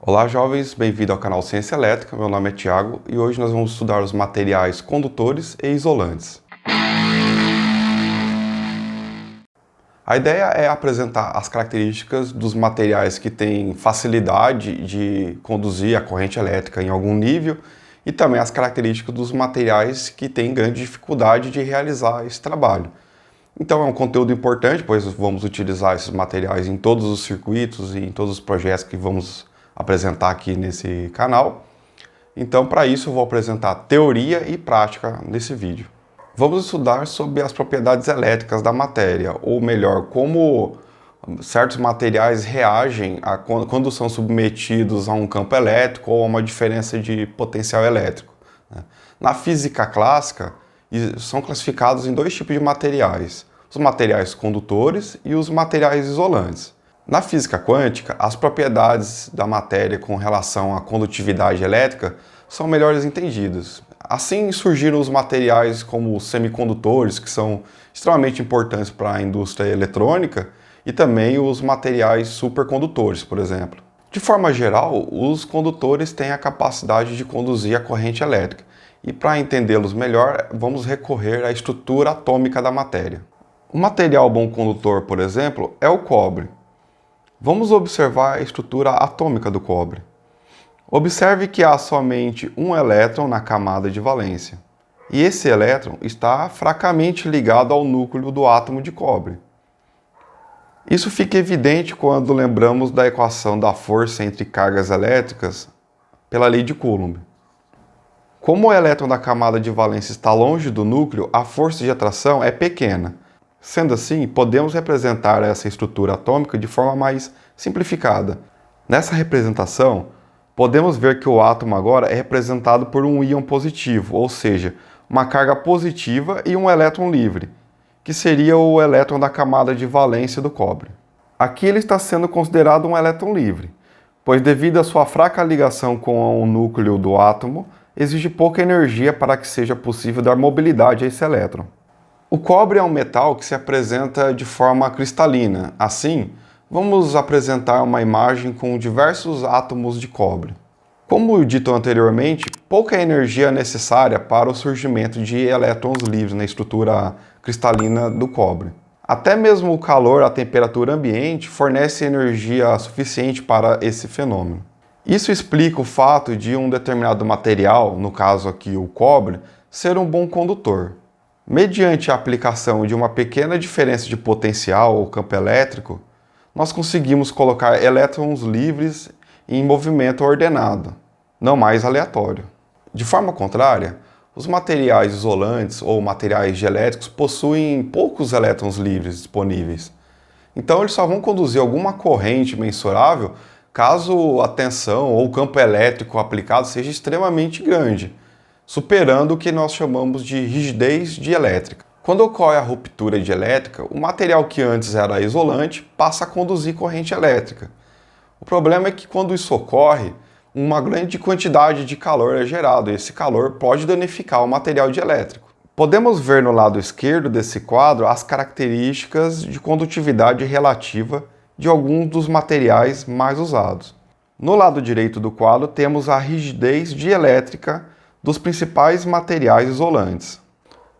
Olá jovens, bem-vindo ao canal Ciência Elétrica, meu nome é Thiago e hoje nós vamos estudar os materiais condutores e isolantes. A ideia é apresentar as características dos materiais que têm facilidade de conduzir a corrente elétrica em algum nível e também as características dos materiais que têm grande dificuldade de realizar esse trabalho. Então é um conteúdo importante, pois vamos utilizar esses materiais em todos os circuitos e em todos os projetos que vamos apresentar aqui nesse canal. Então, para isso, eu vou apresentar teoria e prática nesse vídeo. Vamos estudar sobre as propriedades elétricas da matéria, ou melhor, como certos materiais reagem quando são submetidos a um campo elétrico ou a uma diferença de potencial elétrico. Na física clássica, são classificados em dois tipos de materiais, os materiais condutores e os materiais isolantes. Na física quântica, as propriedades da matéria com relação à condutividade elétrica são melhores entendidas. Assim surgiram os materiais como os semicondutores, que são extremamente importantes para a indústria eletrônica, e também os materiais supercondutores, por exemplo. De forma geral, os condutores têm a capacidade de conduzir a corrente elétrica, e para entendê-los melhor, vamos recorrer à estrutura atômica da matéria. Um material bom condutor, por exemplo, é o cobre. Vamos observar a estrutura atômica do cobre. Observe que há somente um elétron na camada de valência, e esse elétron está fracamente ligado ao núcleo do átomo de cobre. Isso fica evidente quando lembramos da equação da força entre cargas elétricas pela lei de Coulomb. Como o elétron da camada de valência está longe do núcleo, a força de atração é pequena. Sendo assim, podemos representar essa estrutura atômica de forma mais simplificada. Nessa representação, podemos ver que o átomo agora é representado por um íon positivo, ou seja, uma carga positiva e um elétron livre, que seria o elétron da camada de valência do cobre. Aqui ele está sendo considerado um elétron livre, pois devido à sua fraca ligação com o núcleo do átomo, exige pouca energia para que seja possível dar mobilidade a esse elétron. O cobre é um metal que se apresenta de forma cristalina. Assim, vamos apresentar uma imagem com diversos átomos de cobre. Como dito anteriormente, pouca energia é necessária para o surgimento de elétrons livres na estrutura cristalina do cobre. Até mesmo o calor à temperatura ambiente fornece energia suficiente para esse fenômeno. Isso explica o fato de um determinado material, no caso aqui o cobre, ser um bom condutor. Mediante a aplicação de uma pequena diferença de potencial ou campo elétrico, nós conseguimos colocar elétrons livres em movimento ordenado, não mais aleatório. De forma contrária, os materiais isolantes ou materiais dielétricos possuem poucos elétrons livres disponíveis. Então eles só vão conduzir alguma corrente mensurável caso a tensão ou o campo elétrico aplicado seja extremamente grande, superando o que nós chamamos de rigidez dielétrica. Quando ocorre a ruptura dielétrica, o material que antes era isolante passa a conduzir corrente elétrica. O problema é que quando isso ocorre, uma grande quantidade de calor é gerado e esse calor pode danificar o material dielétrico. Podemos ver no lado esquerdo desse quadro as características de condutividade relativa de alguns dos materiais mais usados. No lado direito do quadro temos a rigidez dielétrica dos principais materiais isolantes.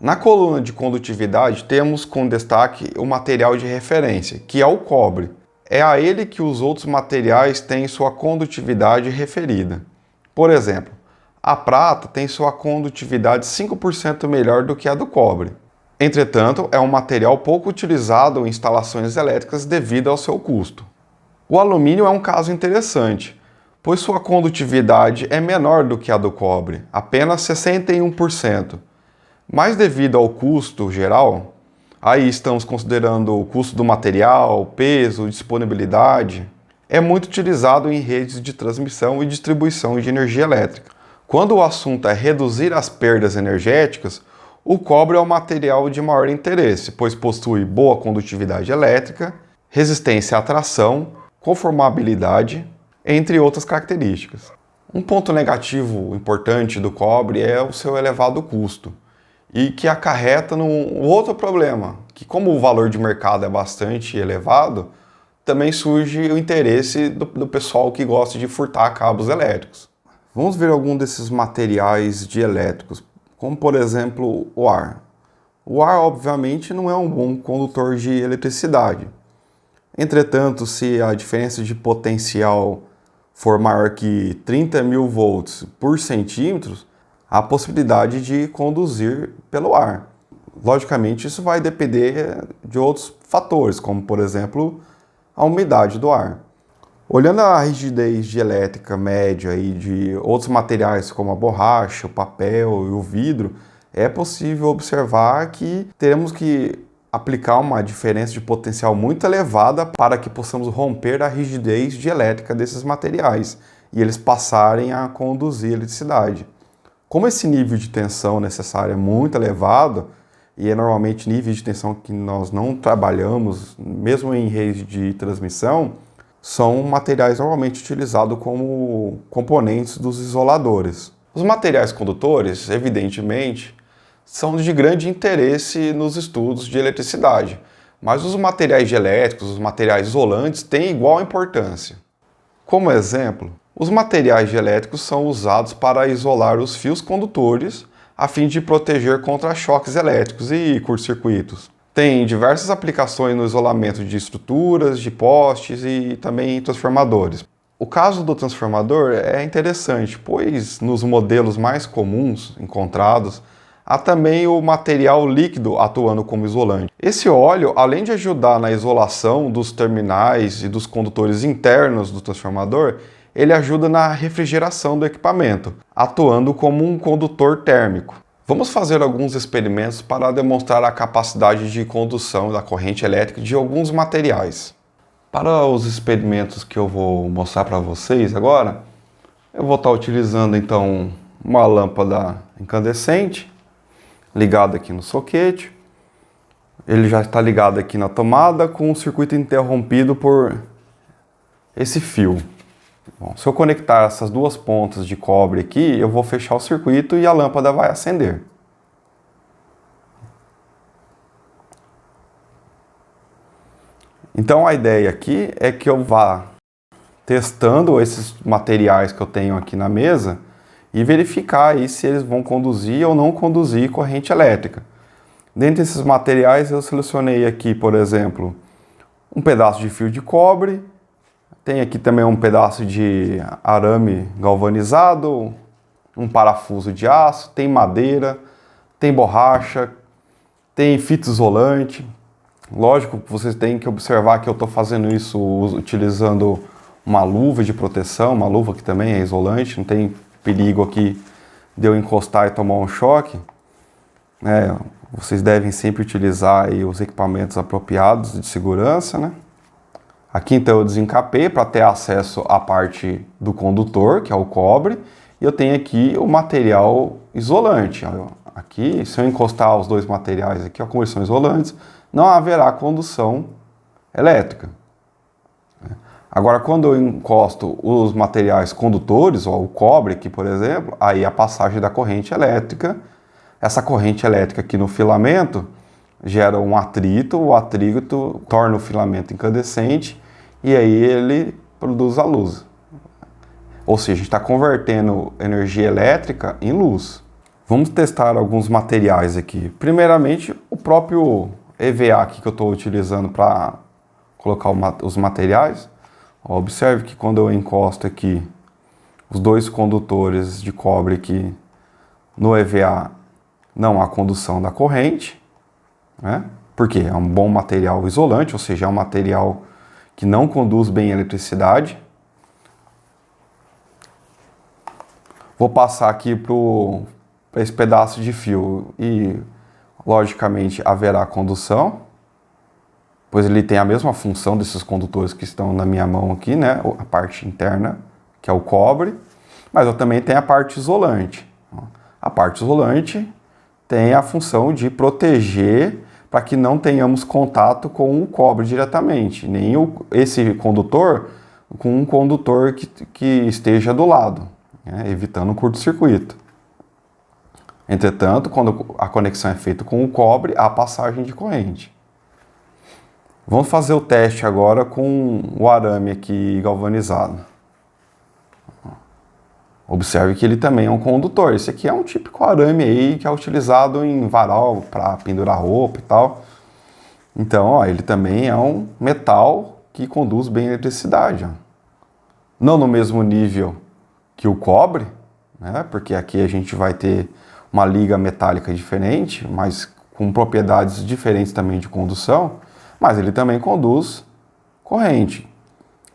Na coluna de condutividade temos com destaque o material de referência, que é o cobre. É a ele que os outros materiais têm sua condutividade referida. Por exemplo, a prata tem sua condutividade 5% melhor do que a do cobre. Entretanto, é um material pouco utilizado em instalações elétricas devido ao seu custo. O alumínio é um caso interessante, pois sua condutividade é menor do que a do cobre, apenas 61%. Mas devido ao custo geral, aí estamos considerando o custo do material, peso, disponibilidade, é muito utilizado em redes de transmissão e distribuição de energia elétrica. Quando o assunto é reduzir as perdas energéticas, o cobre é o material de maior interesse, pois possui boa condutividade elétrica, resistência à tração, conformabilidade, entre outras características. Um ponto negativo importante do cobre é o seu elevado custo, e que acarreta num outro problema, que como o valor de mercado é bastante elevado, também surge o interesse do pessoal que gosta de furtar cabos elétricos. Vamos ver algum desses materiais dielétricos, como por exemplo o ar. O ar, obviamente, não é um bom condutor de eletricidade. Entretanto, se a diferença de potencial for maior que 30.000 volts por centímetro, há a possibilidade de conduzir pelo ar. Logicamente, isso vai depender de outros fatores, como por exemplo a umidade do ar. Olhando a rigidez dielétrica média e de outros materiais como a borracha, o papel e o vidro, é possível observar que teremos que aplicar uma diferença de potencial muito elevada para que possamos romper a rigidez dielétrica desses materiais e eles passarem a conduzir eletricidade. Como esse nível de tensão necessário é muito elevado, e é normalmente nível de tensão que nós não trabalhamos, mesmo em rede de transmissão, são materiais normalmente utilizados como componentes dos isoladores. Os materiais condutores, evidentemente, são de grande interesse nos estudos de eletricidade, mas os materiais dielétricos, os materiais isolantes, têm igual importância. Como exemplo, os materiais dielétricos são usados para isolar os fios condutores a fim de proteger contra choques elétricos e curtos-circuitos. Tem diversas aplicações no isolamento de estruturas, de postes e também transformadores. O caso do transformador é interessante, pois nos modelos mais comuns encontrados, há também o material líquido atuando como isolante. Esse óleo, além de ajudar na isolação dos terminais e dos condutores internos do transformador, ele ajuda na refrigeração do equipamento, atuando como um condutor térmico. Vamos fazer alguns experimentos para demonstrar a capacidade de condução da corrente elétrica de alguns materiais. Para os experimentos que eu vou mostrar para vocês agora, eu vou estar utilizando então uma lâmpada incandescente, ligada aqui no soquete. Ele já está ligado aqui na tomada com o circuito interrompido por esse fio. Bom, se eu conectar essas duas pontas de cobre aqui, eu vou fechar o circuito e a lâmpada vai acender. Então a ideia aqui é que eu vá testando esses materiais que eu tenho aqui na mesa e verificar aí se eles vão conduzir ou não conduzir corrente elétrica. Dentre esses materiais eu selecionei aqui, por exemplo, um pedaço de fio de cobre. Tem aqui também um pedaço de arame galvanizado, um parafuso de aço, tem madeira, tem borracha, tem fita isolante. Lógico que vocês têm que observar que eu estou fazendo isso utilizando uma luva de proteção, uma luva que também é isolante, não tem perigo aqui de eu encostar e tomar um choque. Vocês devem sempre utilizar aí os equipamentos apropriados de segurança, né? Aqui então eu desencapei para ter acesso à parte do condutor, que é o cobre, e eu tenho aqui o material isolante. Aqui, se eu encostar os dois materiais aqui, como eles são isolantes, não haverá condução elétrica. Agora, quando eu encosto os materiais condutores, ou o cobre aqui, por exemplo, aí a passagem da corrente elétrica, essa corrente elétrica aqui no filamento gera um atrito, o atrito torna o filamento incandescente, e aí ele produz a luz. Ou seja, a gente está convertendo energia elétrica em luz. Vamos testar alguns materiais aqui. Primeiramente, o próprio EVA aqui que eu estou utilizando para colocar os materiais. Observe que quando eu encosto aqui os dois condutores de cobre aqui no EVA, não há condução da corrente, né? Porque é um bom material isolante, ou seja, é um material que não conduz bem a eletricidade. Vou passar aqui para esse pedaço de fio e, logicamente, haverá condução, pois ele tem a mesma função desses condutores que estão na minha mão aqui, né? A parte interna, que é o cobre, mas eu também tenho a parte isolante. A parte isolante tem a função de proteger para que não tenhamos contato com o cobre diretamente, nem esse condutor com um condutor que esteja do lado, né, evitando um curto-circuito. Entretanto, quando a conexão é feita com o cobre, há passagem de corrente. Vamos fazer o teste agora com o arame aqui galvanizado. Observe que ele também é um condutor. Esse aqui é um típico arame aí que é utilizado em varal para pendurar roupa e tal. Então, ó, ele também é um metal que conduz bem a eletricidade. Ó. Não no mesmo nível que o cobre, né? Porque aqui a gente vai ter uma liga metálica diferente, mas com propriedades diferentes também de condução, mas ele também conduz corrente.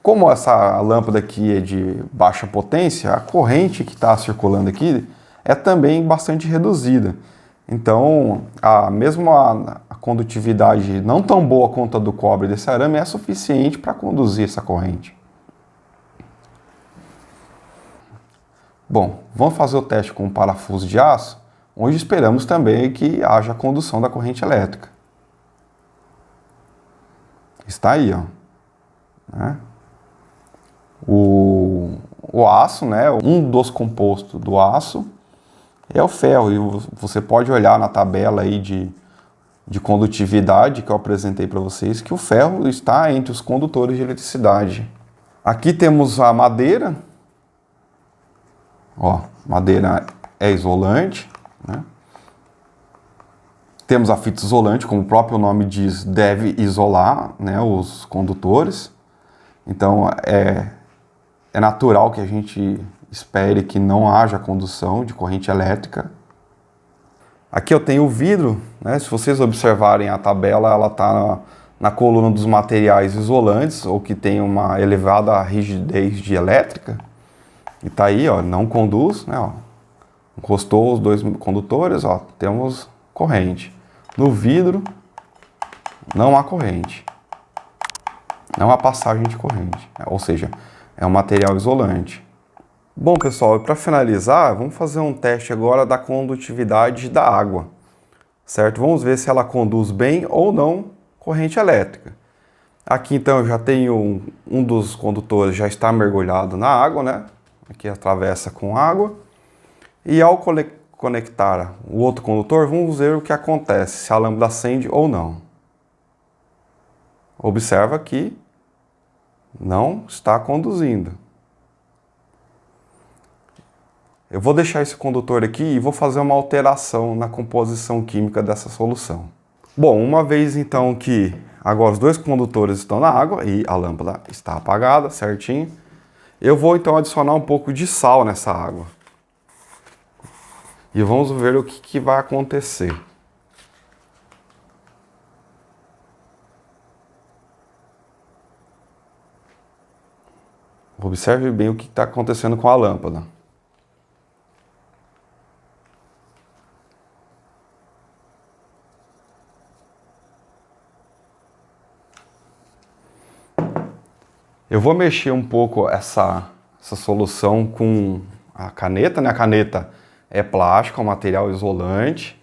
Como essa lâmpada aqui é de baixa potência, a corrente que está circulando aqui é também bastante reduzida. Então, mesmo a condutividade não tão boa quanto a do cobre desse arame é suficiente para conduzir essa corrente. Bom, vamos fazer o teste com um parafuso de aço, onde esperamos também que haja condução da corrente elétrica. Está aí, ó. Né? O aço, né? Um dos compostos do aço é o ferro. E você pode olhar na tabela aí de condutividade que eu apresentei para vocês que o ferro está entre os condutores de eletricidade. Aqui temos a madeira. Ó, madeira é isolante, né? Temos a fita isolante, como o próprio nome diz, deve isolar, né, os condutores. Então é natural que a gente espere que não haja condução de corrente elétrica. Aqui eu tenho o vidro, né? Se vocês observarem a tabela, ela está na coluna dos materiais isolantes ou que tem uma elevada rigidez de elétrica. E tá aí, ó, não conduz, né, ó. Encostou os dois condutores, ó, temos corrente. No vidro, não há corrente. Não há passagem de corrente, ou seja, é um material isolante. Bom, pessoal, para finalizar, vamos fazer um teste agora da condutividade da água, certo? Vamos ver se ela conduz bem ou não corrente elétrica. Aqui, então, eu já tenho um dos condutores já está mergulhado na água, né? Aqui atravessa com água. E ao conectar o outro condutor, vamos ver o que acontece, se a lâmpada acende ou não. Observa que não está conduzindo. Eu vou deixar esse condutor aqui e vou fazer uma alteração na composição química dessa solução. Bom, uma vez então que agora os dois condutores estão na água e a lâmpada está apagada, certinho, eu vou então adicionar um pouco de sal nessa água. E vamos ver o que vai acontecer. Observe bem o que está acontecendo com a lâmpada. Eu vou mexer um pouco essa solução com a caneta, né? A caneta é plástica, é um material isolante.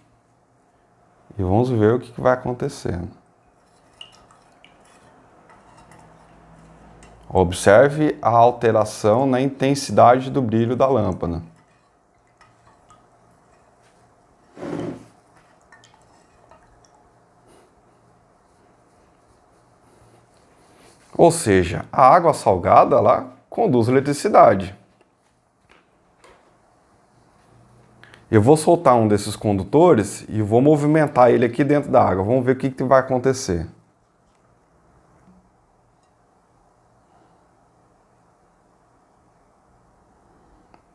E vamos ver o que vai acontecendo. Observe a alteração na intensidade do brilho da lâmpada. Ou seja, a água salgada ela conduz eletricidade. Eu vou soltar um desses condutores e vou movimentar ele aqui dentro da água. Vamos ver o que vai acontecer.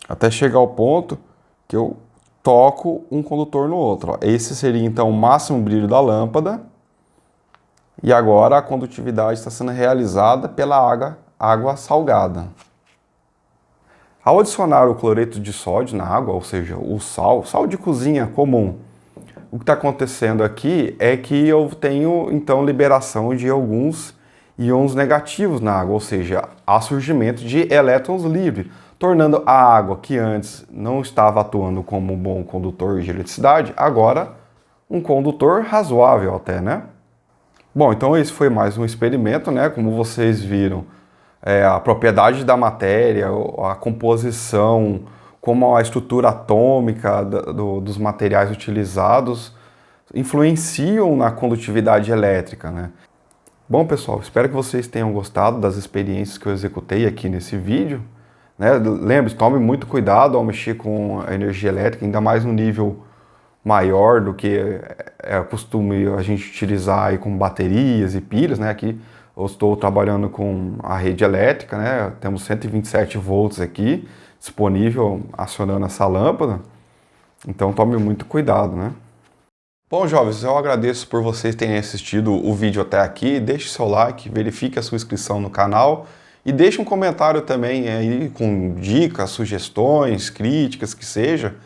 Até chegar ao ponto que eu toco um condutor no outro. Ó. Esse seria então o máximo brilho da lâmpada. E agora a condutividade está sendo realizada pela água salgada. Ao adicionar o cloreto de sódio na água, ou seja, o sal de cozinha comum, o que está acontecendo aqui é que eu tenho então liberação de alguns íons negativos na água, ou seja, há surgimento de elétrons livres, tornando a água que antes não estava atuando como um bom condutor de eletricidade, agora um condutor razoável até, né? Bom, então esse foi mais um experimento, né? Como vocês viram, a propriedade da matéria, a composição, como a estrutura atômica dos materiais utilizados influenciam na condutividade elétrica, né? Bom, pessoal, espero que vocês tenham gostado das experiências que eu executei aqui nesse vídeo, né? Lembre-se, tome muito cuidado ao mexer com a energia elétrica, ainda mais no nível maior do que é costume a gente utilizar aí com baterias e pilhas, né? Aqui eu estou trabalhando com a rede elétrica, né? Temos 127 volts aqui disponível acionando essa lâmpada, então tome muito cuidado, né? Bom, jovens, eu agradeço por vocês terem assistido o vídeo até aqui. Deixe seu like, verifique a sua inscrição no canal e deixe um comentário também aí com dicas, sugestões, críticas, que seja,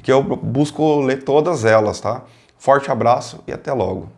que eu busco ler todas elas, tá? Forte abraço e até logo.